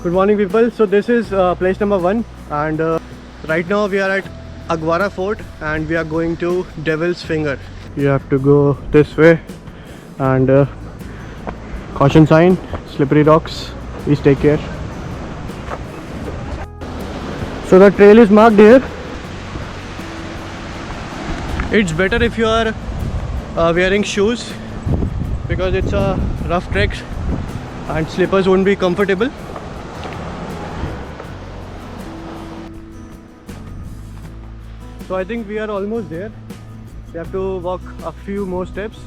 Good morning, people. So this is place number 1, and right now we are at Aguara Fort, and we are going to Devil's Finger. You have to go this way, and caution sign, slippery rocks. Please take care. So the trail is marked here. It's better if you are wearing shoes because it's a rough trek and slippers won't be comfortable. So I think we are almost there. We have to walk a few more steps,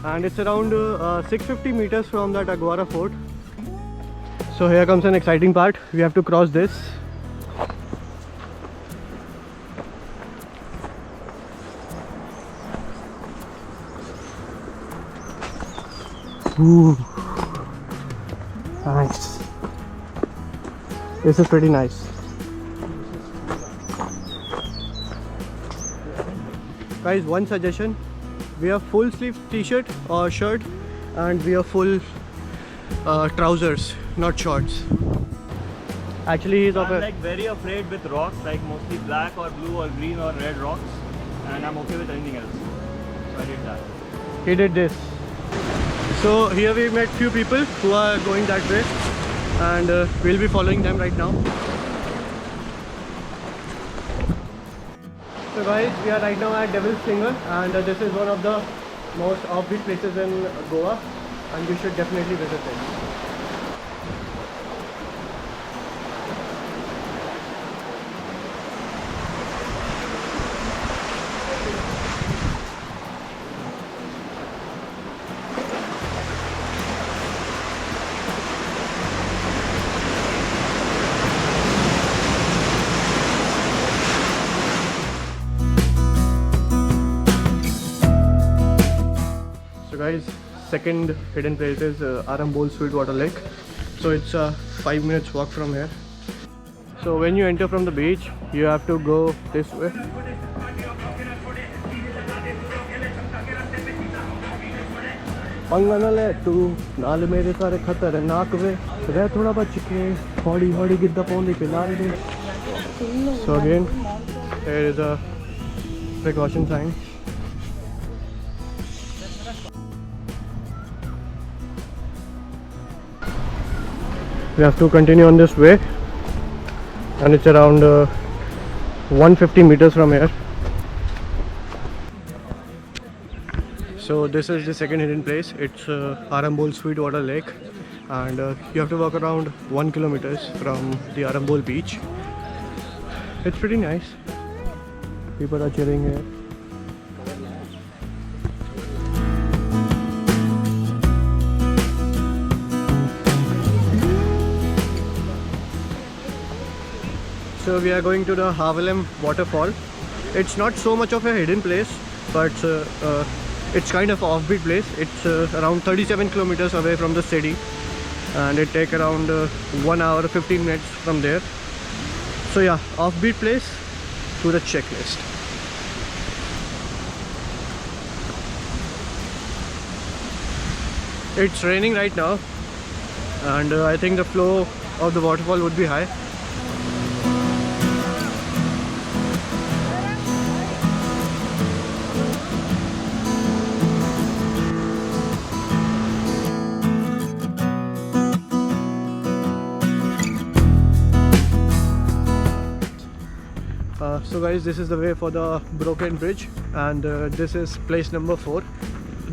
and it's around 650 meters from that Aguara Fort. So here comes an exciting part. We have to cross this. Ooh, nice. This is pretty nice. Guys, one suggestion: wear full sleeve t-shirt or shirt, and wear full trousers, not shorts. Actually, he's I'm like very afraid with rocks, like mostly black or blue or green or red rocks, and I'm okay with anything else. So I did that. He did this. So here we met few people who are going that way, and we'll be following them right now. So guys, we are right now at Devil's Finger, and this is one of the most offbeat places in Goa, and you should definitely visit it. So guys, second hidden place is Arambol Sweetwater Lake. So it's a 5 minutes walk from here. So when you enter from the beach, you have to go this way. पंगा न ले तू नाल मेरे सारे खतरनाक वे रह थोड़ा बच के हौली हौली गिद्दा पौंदी पे नाल दे. So again, here is a precaution sign. We have to continue on this way, and it's around 150 meters from here. So this is the second hidden place. It's Arambol Sweetwater Lake, and you have to walk around 1 kilometer from the Arambol beach. It's pretty nice. People are chilling here. So we are going to the Havalem waterfall. It's not so much of a hidden place, but it's kind of an offbeat place. It's around 37 kilometers away from the city, and it takes around 1 hour 15 minutes from there. So yeah, offbeat place to the checklist. It's raining right now, and I think the flow of the waterfall would be high. So guys, this is the way for the broken bridge, and this is place number 4.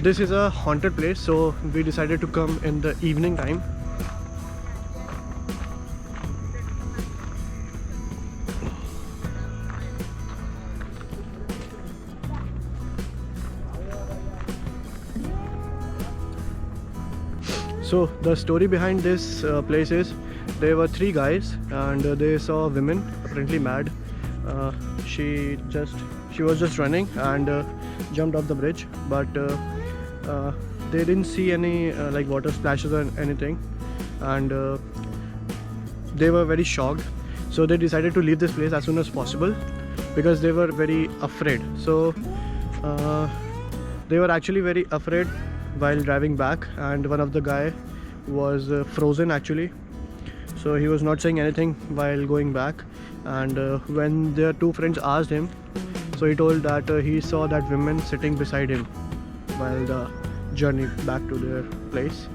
This is a haunted place, so we decided to come in the evening time. So the story behind this place is, there were 3 guys, and they saw a woman apparently mad. She was just running and jumped off the bridge, but they didn't see any like water splashes or anything, and they were very shocked. So they decided to leave this place as soon as possible because they were very afraid. So they were actually very afraid while driving back, and one of the guy was frozen actually. so he was not saying anything while going back. And when their two friends asked him, so he told that he saw that woman sitting beside him while the journey back to their place.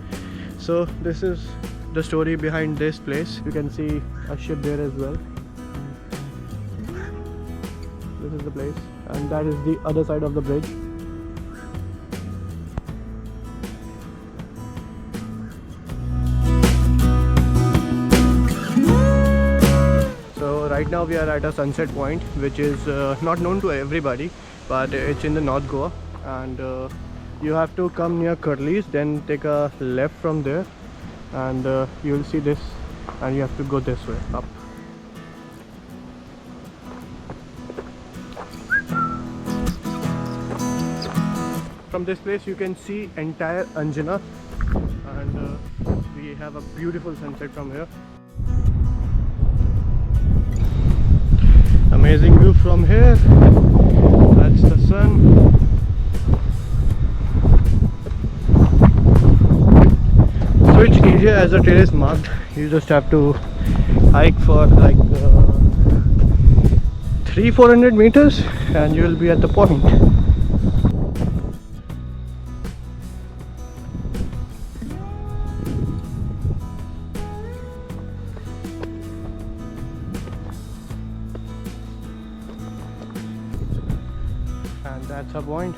So this is the story behind this place. You can see a ship there as well. This is the place, and that is the other side of the bridge. So right now we are at a sunset point, which is not known to everybody, but it's in the North Goa, and you have to come near Curly's, then take a left from there, and you will see this, and you have to go this way up. From this place you can see entire Anjuna, and we have a beautiful sunset from here. Amazing view from here. That's the sun. So it's easier as the trail is marked. You just have to hike for like 300-400 meters and you will be at the point. And that's our point.